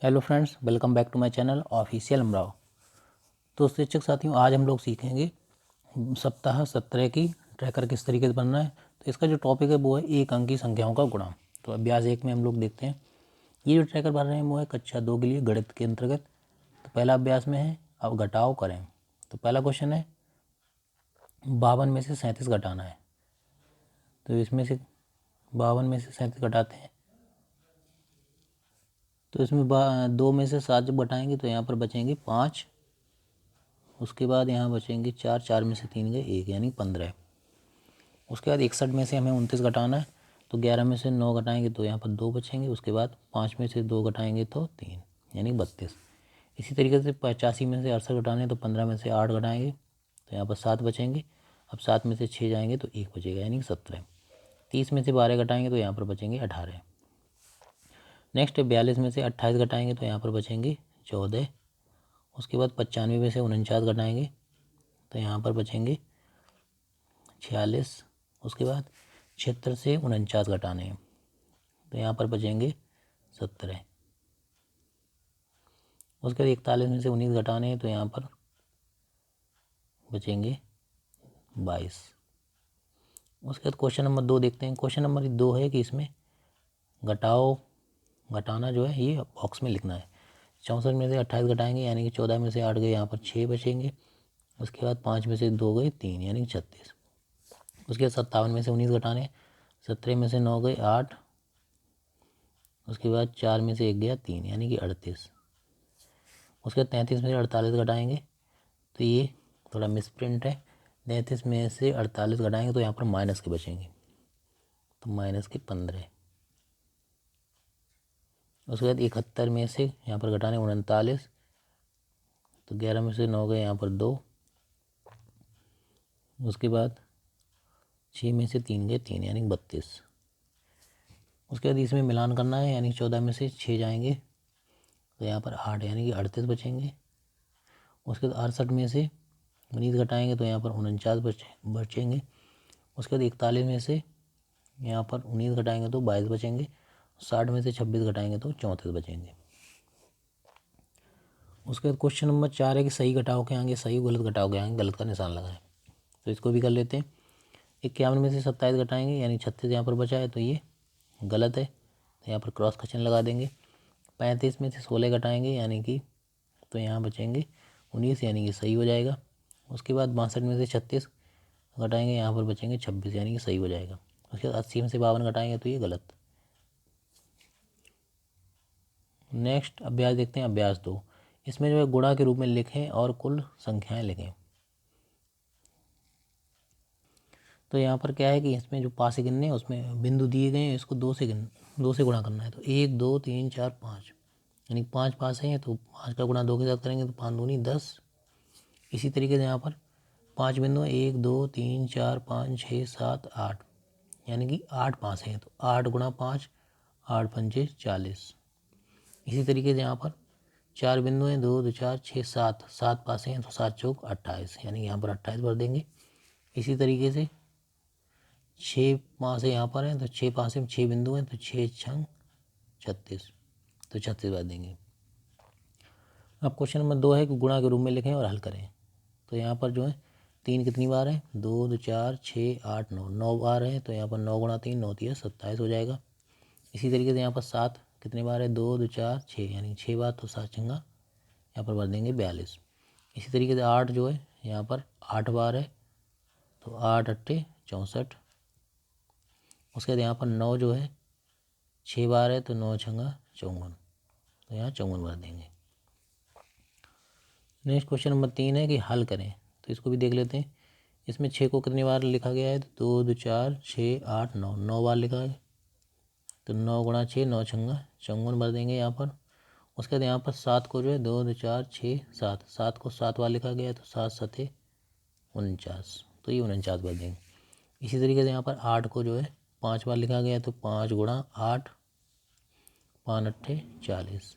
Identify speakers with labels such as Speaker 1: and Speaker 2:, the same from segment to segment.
Speaker 1: Hello friends, welcome back to my channel official Amrao. तो शिक्षक साथियों, आज हम लोग सीखेंगे सप्ताह 17 की ट्रैकर किस तरीके से बनना है। तो इसका जो टॉपिक है वो है एक अंकी संख्याओं का गुणा। तो अभ्यास 1 में हम लोग देखते हैं। ये जो ट्रैकर बन रहे हैं वो है कक्षा 2 के लिए गणित के अंतर्गत। तो पहला अभ्यास में है अब घटाव करें। तो पहला क्वेश्चन है 52 में से 37 घटाना है। तो इसमें से 52 में से 37 घटाते हैं। तो इसमें 2 में से 7 जब घटाएंगे तो यहाँ पर बचेंगे 5। उसके बाद यहाँ बचेंगे 4, 4 में से 3 गए 1 यानी 15। उसके बाद 61 में से हमें 29 घटाना है। तो 11 में से 9 घटाएंगे तो यहाँ पर 2 बचेंगे। उसके बाद 5 में से 2 घटाएंगे तो 3 यानी 32। इसी तरीके से 85 में से 68 घटाने तो 15 में से 8 घटाएंगे तो यहाँ पर 7 बचेंगे। अब 7 में से 6 जाएंगे तो 1 बचेगा यानी 17। 30 में से 12 घटाएंगे तो यहाँ पर बचेंगे 18। नेक्स्ट 42 में से 28 घटाएंगे तो यहाँ पर बचेंगे 14। उसके बाद 95 में से 49 घटाएंगे तो यहाँ पर बचेंगे 46। उसके बाद 76 से 49 घटाने हैं तो यहाँ पर बचेंगे 17। उसके बाद 41 में से 19 घटाने हैं तो यहाँ पर बचेंगे 22। उसके बाद क्वेश्चन नंबर 2 देखते हैं। क्वेश्चन नंबर 2 है कि इसमें घटाना जो है ये बॉक्स में लिखना है। 64 में से 28 घटाएंगे यानी कि 14 में से 8 गए यहाँ पर 6 बचेंगे। उसके बाद 5 में से 2 गए 3 यानी 36। उसके बाद 57 में से 19 घटाने, 17 में से 9 गए 8। उसके बाद 4 में से 1 गया 3 यानी कि 38। उसके बाद 33 में से 48 घटाएंगे तो ये थोड़ा मिसप्रिंट है। 33 में से 48 घटाएंगे तो यहाँ पर माइनस के बचेंगे तो माइनस के 15। उसके बाद 71 में से यहाँ पर घटाने 39 तो 11 में से 9 गए यहाँ पर 2। उसके बाद 6 में से 3 गए 3 यानी 32। उसके बाद इसमें मिलान करना है यानी 14 में से 6 जाएंगे तो यहाँ पर 8 यानी कि 38 बचेंगे। उसके बाद 68 में से 19 घटाएंगे तो यहाँ पर 49 बचेंगे। उसके बाद 41 में से यहाँ पर 19 घटाएंगे तो 22 बचेंगे। 60 में से 26 घटाएंगे तो 34 बचेंगे। उसके बाद क्वेश्चन नंबर 4 है कि सही घटाव के आगे सही, गलत घटाव के आगे गलत का निशान लगाएं। तो इसको भी कर लेते हैं। 51 में से 27 घटाएंगे यानी 36 यहाँ पर बचा है तो ये गलत है तो यहाँ पर क्रॉस का चिन्ह लगा देंगे। 35 में से 16 घटाएंगे यानी कि तो यहाँ बचेंगे 19 यानी कि सही हो जाएगा। उसके बाद 62 में से 36 घटाएंगे यहाँ पर बचेंगे 26 यानी कि सही हो जाएगा। उसके बाद 80 में से 52 घटाएंगे तो ये गलत। नेक्स्ट अभ्यास देखते हैं, अभ्यास 2। इसमें जो है गुणा के रूप में लिखें और कुल संख्याएं लिखें। तो यहाँ पर क्या है कि इसमें जो पास से गिनने उसमें बिंदु दिए गए हैं, इसको 2 से गुणा करना है। तो 1 2 3 4 5 यानी 5 पास हैं तो 5 का गुणा 2 के साथ करेंगे तो 5 दूनी 10। इसी तरीके से यहाँ पर 5 बिंदु 1 2 3 4 5 6 7 8 यानी कि 8 पास हैं तो 8 गुणा 5 8 पंचे 40। इसी तरीके से यहाँ पर 4 बिंदु हैं 2 2 4 6 7 7 पास हैं तो 7 चौक 28 यानी यहाँ पर 28 भर देंगे। इसी तरीके से 6 पास है यहाँ पर है तो 6 पास में 6 बिंदु हैं तो 6 छंग 36 तो 36 भर देंगे। अब क्वेश्चन नंबर 2 है कि गुणा के रूप में लिखें और हल करें। तो यहाँ पर जो है 3 कितनी बार है 2 2 4 6 8 9 9 बार है तो यहाँ पर 9 गुणा 3 9 3 27 हो जाएगा। इसी तरीके से यहाँ पर 7 कितनी बार है 2 2 4 6 यानी 6 बार तो 7 छंगा यहाँ पर भर देंगे 42। इसी तरीके से 8 जो है यहाँ पर 8 बार है तो 8 अट्ठे 64। उसके बाद यहाँ पर 9 जो है 6 बार है तो 9 छंगा 54 तो यहाँ 54 भर देंगे। नेक्स्ट क्वेश्चन नंबर 3 है कि हल करें। तो इसको भी देख लेते हैं। इसमें 6 को कितनी बार लिखा गया है तो 2 2 4 6 8 9 9 बार लिखा है तो 9 गुणा 6 9 छंगा 54 भर देंगे यहाँ पर। उसके बाद यहाँ पर 7 को जो है 2 2 4 6 7 7 को 7 बार लिखा गया है तो 7 7 49 तो ये 49 भर देंगे। इसी तरीके से यहाँ पर 8 को जो है 5 बार लिखा गया है तो 5 गुणा 8 5 अट्ठे 40।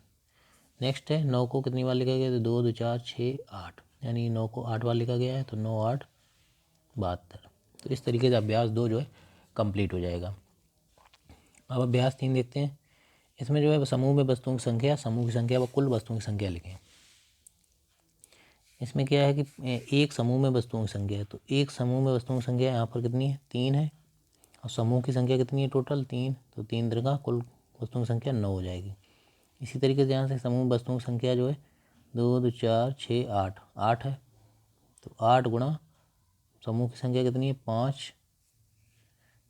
Speaker 1: नेक्स्ट है 9 को कितनी बार लिखा गया है तो 2 2 4 6 8 यानी 9 को 8 बार लिखा गया है तो 9 8 72। तो इस तरीके से अभ्यास 2 जो है कंप्लीट हो जाएगा। अब अभ्यास 3 देखते हैं। इसमें जो है समूह में वस्तुओं की संख्या, समूह की संख्या व कुल वस्तुओं की संख्या लिखें। इसमें क्या है कि एक समूह में वस्तुओं की संख्या है, तो एक समूह में वस्तुओं की संख्या यहाँ पर कितनी है, 3 है, और समूह की संख्या कितनी है टोटल 3, तो 3 त्रिका कुल वस्तुओं की संख्या 9 हो जाएगी। इसी तरीके से यहाँ से समूह वस्तुओं की संख्या जो है 2 2 4 6 8 8 है, तो 8 गुणा समूह की संख्या कितनी है 5,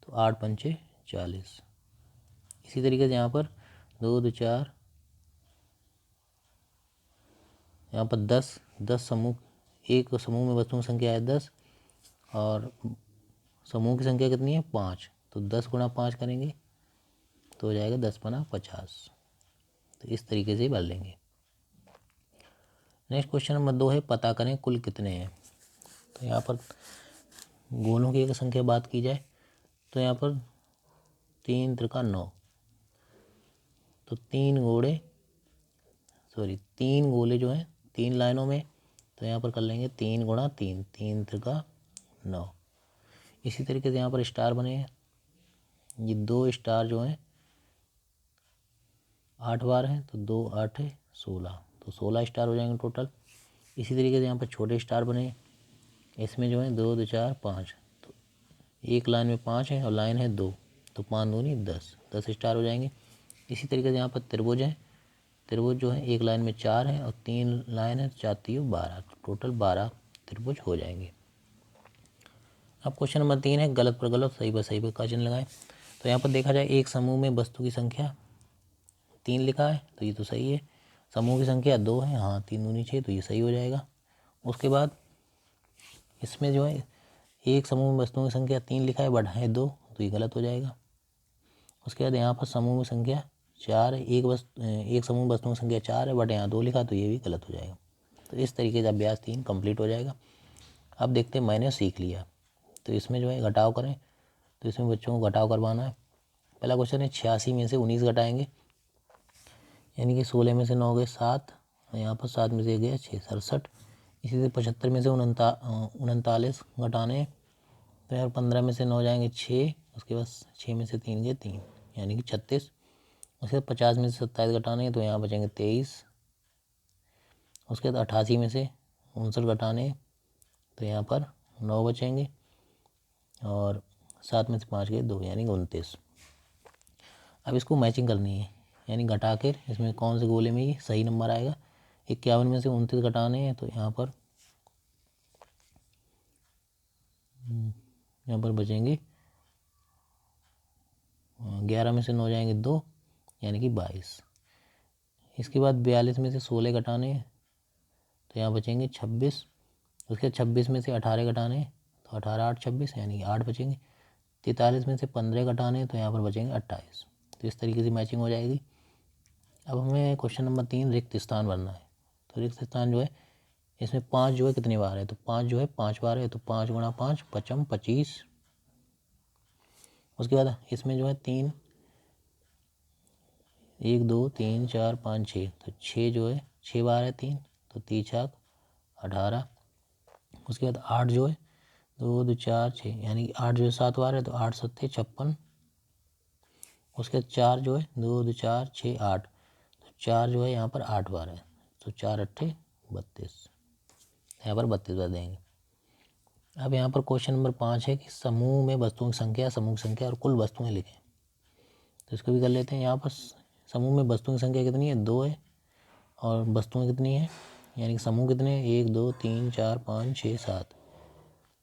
Speaker 1: तो 8 पंचे 40। इसी तरीके से यहाँ पर 2 2 4, यहाँ पर 10 समूह, एक समूह में वस्तुओं की संख्या है 10 और समूह की संख्या कितनी है 5, तो 10 गुणा 5 करेंगे तो हो जाएगा 10 पना 50। तो इस तरीके से भर लेंगे। नेक्स्ट क्वेश्चन नंबर 2 है पता करें कुल कितने हैं। तो यहाँ पर गोलों की एक संख्या बात की जाए तो यहाँ पर 3 त्रिका 9, तो 3 गोले जो हैं 3 लाइनों में, तो यहाँ पर कर लेंगे 3 गुणा 3, 3 त्रिका 9। इसी तरीके से यहाँ पर स्टार बने हैं, ये 2 स्टार जो हैं 8 बार हैं, तो 2 8 16, तो 16 स्टार हो जाएंगे टोटल। इसी तरीके से यहाँ पर छोटे स्टार बने, इसमें जो है 2 2 4 5, तो एक लाइन में 5 है और लाइन है 2, तो 5 दूनी 10 स्टार हो जाएंगे। इसी तरीके से यहाँ पर त्रिभुज है, त्रिभुज जो है एक लाइन में 4 है और 3 लाइन है, 4 3 12, टोटल 12 त्रिभुज हो जाएंगे। अब क्वेश्चन नंबर 3 है गलत पर गलत, सही पर सही पर का चिन्ह लगाएं। तो यहाँ पर देखा जाए एक समूह में वस्तु की संख्या 3 लिखा है, तो ये तो सही है। समूह की संख्या 2 है, हाँ 3 दूनी 6, तो ये सही हो जाएगा। उसके बाद इसमें जो है एक समूह में वस्तुओं की संख्या 3 लिखा है बट है 2, तो ये गलत हो जाएगा। उसके बाद यहाँ पर समूह में संख्या 4 है, एक समूह में वस्तुओं की संख्या 4 है बट यहाँ 2 लिखा, तो ये भी गलत हो जाएगा। तो इस तरीके से अभ्यास 3 कंप्लीट हो जाएगा। अब देखते हैं मैंने सीख लिया, तो इसमें जो है घटाव करें, तो इसमें बच्चों को घटाव करवाना है। पहला क्वेश्चन है 86 में से 19 घटाएंगे, यानी कि 16 में से 9 गए 7, यहाँ पर 7 में से गया 6 67। इसी से 75 में से 39 घटाने, तो यार 15 में से 9 जाएंगे 6, उसके बाद 6 में से 3 गए 3, यानी कि 36। उसके बाद 50 में से 27 घटाने, तो यहाँ बचेंगे 23। उसके बाद 88 में से 59 घटाने, तो यहाँ पर 9 बचेंगे और 7 में से 5 गए 2, यानी कि 29। अब इसको मैचिंग करनी है, यानी घटा कर इसमें कौन से गोले में ये सही नंबर आएगा। 51 में से 29 घटाने हैं, तो यहाँ पर बचेंगे 11 में से 9 जाएंगे 2, यानी कि 22। इसके बाद 42 में से 16 घटाने हैं, तो यहाँ बचेंगे 26। उसके बाद 26 में से 18 घटाने हैं, तो 18 8 26, यानी कि 8 बचेंगे। 43 में से 15 घटाने हैं, तो यहाँ पर बचेंगे 28। तो इस तरीके से मैचिंग हो जाएगी। अब हमें क्वेश्चन नंबर 3 रिक्त स्थान भरना है। तो रिक्त स्थान जो है इसमें 5 जो है कितनी बार है, तो 5 जो है 5 बार है, तो 5 गुणा 5 पचम 25। उसके बाद इसमें जो है 3 1 2 3 4 5 6, तो 6 जो है 6 बार है 3, तो 3 छाक 18। उसके बाद 8 जो है 2 2 4 6, यानी कि 8 जो है 7 बार है, तो 8 7 56। उसके बाद 4 जो है 2 2 4 6 8, तो 4 जो है यहाँ पर 8 बार है, तो 4 8 32, यहाँ पर 32 बार देंगे। अब यहाँ पर क्वेश्चन नंबर 5 है कि समूह में वस्तुओं की संख्या, समूह की संख्या और कुल वस्तुएं लिखें। तो इसको भी कर लेते हैं। यहाँ पर समूह में वस्तुओं की संख्या कितनी है 2 है, और वस्तुएं कितनी है, यानी कि समूह कितने हैं 1 2 3 4 5 6 7,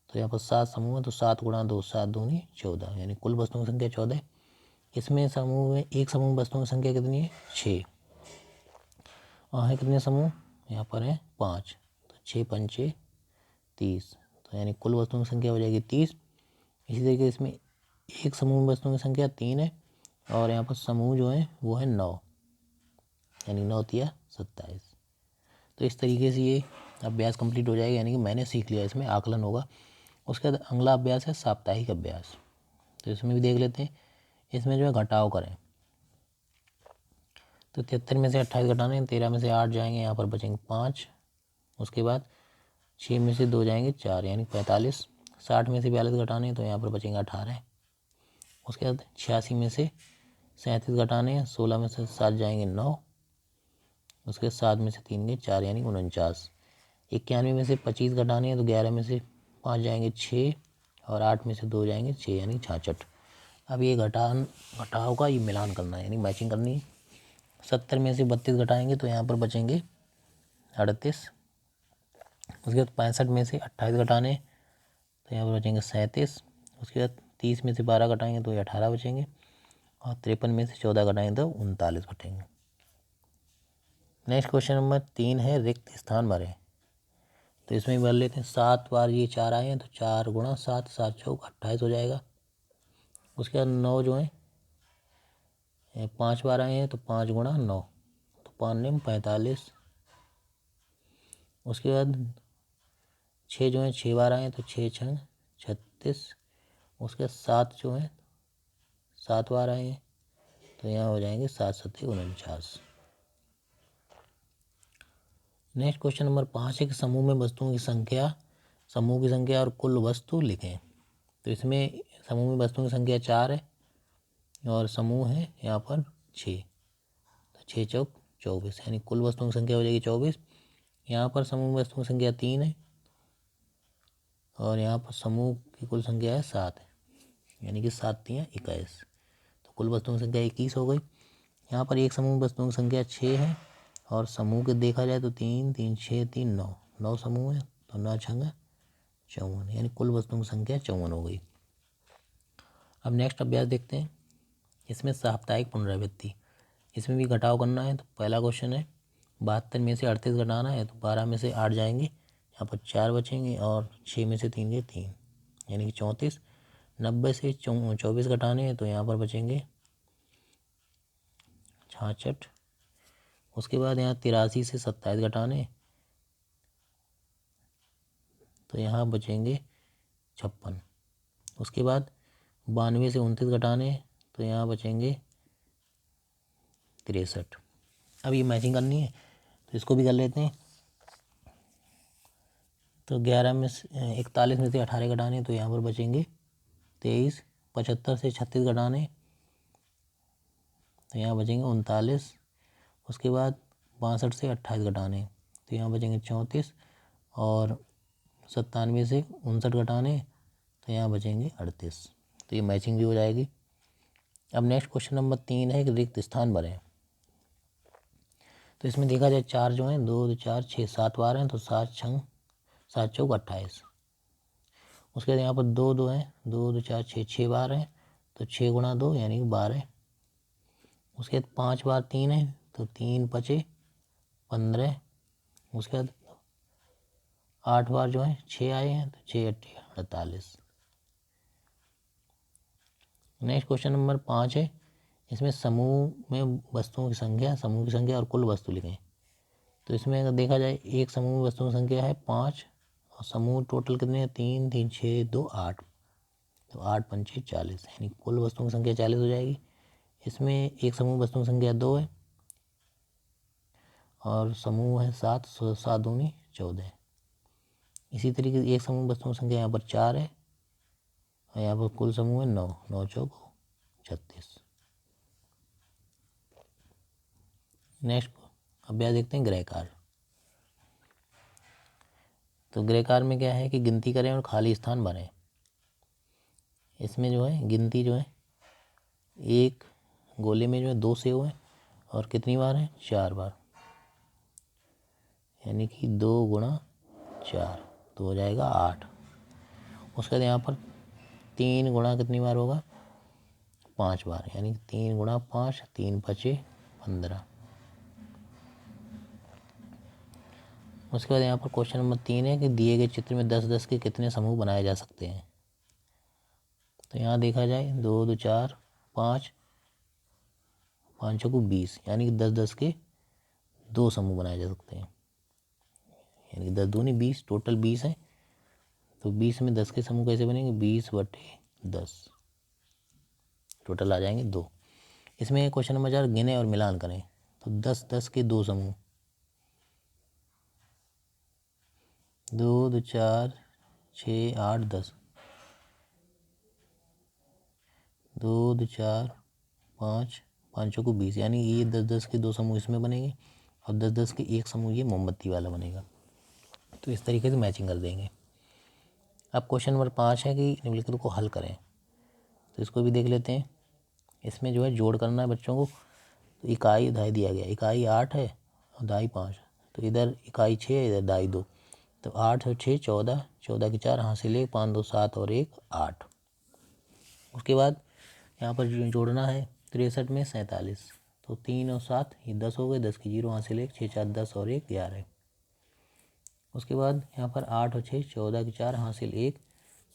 Speaker 1: तो यहाँ पर 7 समूह है, तो 7 गुणा 2 7 दूनी 14, यानी कुल वस्तुओं की संख्या 14। इसमें समूह में एक समूह वस्तुओं की संख्या कितनी है 6, और है कितने समूह, यहाँ पर है 5, तो 6 पंचे 30, तो यानी कुल वस्तुओं की संख्या हो जाएगी 30। इसी तरीके से इसमें एक समूह में वस्तुओं की संख्या 3 है, और यहाँ पर समूह जो है वो है 9, यानी 9 तिया 27। तो इस तरीके से ये अभ्यास कंप्लीट हो जाएगा, यानी कि मैंने सीख लिया, इसमें आकलन होगा। उसके बाद अगला अभ्यास है साप्ताहिक अभ्यास। तो इसमें भी देख लेते हैं। इसमें जो है घटाव करें, तो 73 में से 28 घटाने, 13 में से 8 जाएंगे, यहाँ पर बचेंगे 5। उसके बाद 6 में से 2 जाएंगे 4, यानी 45। 60 में से 42 घटाने, तो यहाँ पर बचेंगे 18। उसके बाद 86 में से 37 घटाने हैं, 16 में से 7 जाएंगे 9, उसके 7 में से 3 गए 4 यानी 49। 91 में से 25 घटाने हैं तो 11 में से 5 जाएंगे 6 और 8 में से 2 जाएंगे 6 यानी 66। अब ये घटाव का ये मिलान करना है यानी मैचिंग करनी है। 70 में से 32 घटाएंगे तो यहाँ पर बचेंगे 38। उसके बाद 65 में से 28 घटाने तो यहाँ पर बचेंगे 37। उसके बाद 30 में से 12 घटाएंगे तो ये 18 बचेंगे और 53 में से 14 घटाएंगे तो 39 बचेंगे। नेक्स्ट क्वेश्चन नंबर 3 है रिक्त स्थान भरें। तो इसमें भी भर लेते हैं। 7 बार ये 4 आए हैं तो 4 गुणा 7, 7 चौक 28 हो जाएगा। उसके बाद 9 जो है 5 बार आए हैं तो 5 गुणा 9 तो 5 9 45। उसके बाद 6 जो है 6 बार आए हैं तो 6 6 36। उसके बाद 7 जो है 7 बार आए हैं तो यहाँ हो जाएंगे 7 7 49। नेक्स्ट क्वेश्चन नंबर 5 है कि समूह में वस्तुओं की संख्या और कुल वस्तु लिखें। तो इसमें समूह में वस्तुओं की संख्या 4 है और समूह है यहाँ पर 6, तो 6 चौक 24 यानी कुल वस्तुओं की संख्या हो जाएगी 24। यहाँ पर समूह में वस्तुओं की संख्या 3 है और यहाँ पर समूह की कुल संख्या है 7 है यानी कि 7 3 21, तो कुल वस्तुओं की संख्या 21 हो गई। यहाँ पर एक समूह में वस्तुओं की संख्या 6 है और समूह के देखा जाए तो 3 3 6 3 9 9 समूह है तो 9 छंग 54 यानी कुल वस्तुओं की संख्या 54 हो गई। अब नेक्स्ट अभ्यास देखते हैं। इसमें साप्ताहिक पुनरावृत्ति, इसमें भी घटाव करना है। तो पहला क्वेश्चन है 72 में से 38 घटाना है तो 12 में से 8 जाएंगे, यहाँ पर 4 बचेंगे और 6 में से 3 गए 3 यानी कि 34। 90 से 24 घटाने हैं तो यहाँ पर बचेंगे 66। उसके बाद यहाँ 83 से 27 घटाने तो यहाँ बचेंगे 56। उसके बाद 92 से 29 घटाने तो यहाँ बचेंगे 63। अब ये मैचिंग करनी है तो इसको भी कर लेते हैं। तो 11 में से 41 में से 18 घटाने तो यहाँ पर बचेंगे 23। 75 से 36 घटाने तो यहाँ बचेंगे 39। उसके बाद 62 से 28 घटाने तो यहाँ बचेंगे 34 और 97 से 59 घटाने तो यहाँ बचेंगे 38, तो ये मैचिंग भी हो जाएगी। अब नेक्स्ट क्वेश्चन नंबर 3 है कि रिक्त स्थान भरें। तो इसमें देखा जाए 4 जो हैं 2 2 4 6 7 बार हैं तो 7 छंग 7 चौक 28। उसके बाद यहाँ पर 2 2 हैं 2 2 4 6 6 बार हैं तो 6 गुणा 2 यानी कि 12। उसके बाद 5 बार 3 है तो 3 5 15। उसके बाद 8 बार जो है 6 आए हैं तो 6 8 48। नेक्स्ट क्वेश्चन नंबर 5 है, इसमें समूह में वस्तुओं की संख्या, समूह की संख्या और कुल वस्तु लिखें। तो इसमें अगर देखा जाए एक समूह में वस्तुओं की संख्या है 5 और समूह टोटल कितने हैं 3 3 6 2 8, तो 8 पंचे 40 यानी कुल वस्तुओं की संख्या 40 हो जाएगी। इसमें एक समूह वस्तुओं की संख्या 2 है और समूह है 7, 7 दूनी 14। इसी तरीके से एक समूह वस्तुओं की संख्या यहाँ पर 4 है और यहाँ पर कुल समूह है 9, 9 चौक 36। नेक्स्ट अभ्यास देखते हैं गृहकार। तो गृहकार में क्या है कि गिनती करें और खाली स्थान भरें। इसमें जो है गिनती जो है एक गोले में जो है 2 सेव हैं और कितनी बार है 4 बार यानी कि 2 गुणा 4 तो हो जाएगा 8। उसके बाद यहाँ पर 3 गुणा कितनी बार होगा 5 बार यानी 3 गुणा 5 3 5 15। उसके बाद यहाँ पर क्वेश्चन नंबर 3 है कि दिए गए चित्र में 10 10 के कितने समूह बनाए जा सकते हैं। तो यहाँ देखा जाए 2 2 4 5 5 को 20 यानी कि 10 10 के 2 समूह बनाए जा सकते हैं यानी कि 10 दूनी 20, टोटल 20 है तो 20 में 10 के समूह कैसे बनेंगे 20/10 टोटल आ जाएंगे 2। इसमें क्वेश्चन नंबर 4 गिने और मिलान करें। तो 10 10 के 2 समूह 2 2 4 6 8 10, 2 2 4 5 5 चौको 20, यानी ये 10-10 के 2 समूह इसमें बनेंगे और 10-10 के एक समूह ये मोमबत्ती वाला बनेगा। तो इस तरीके से मैचिंग कर देंगे। अब क्वेश्चन नंबर 5 है कि निम्नलिखित को हल करें, तो इसको भी देख लेते हैं। इसमें जो है जोड़ करना है बच्चों को। तो इकाई दहाई दिया गया, इकाई 8 है और दहाई 5, तो इधर इकाई 6 है, इधर दहाई 2, तो 8 और 6 14, 14 के 4 हासिल 1, 5 2 7 और 1 8। उसके बाद यहाँ पर जोड़ना है 63 में 47, तो 3 और 7 ये 10 हो गए, 10 की 0 हासिल 1, 6 4 10 और 1 11। उसके बाद यहाँ पर 8 और 6 14 के 4 हासिल 1,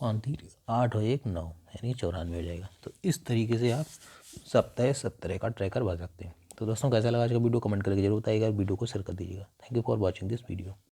Speaker 1: 5 3 8 और 1 9, यानी 94 हो जाएगा। तो इस तरीके से आप सप्ताह 17 का ट्रैकर बना सकते हैं। तो दोस्तों कैसा लगा आज का वीडियो कमेंट करके जरूर बताइएगा, वीडियो को शेयर कर दीजिएगा। Thank you for watching this video.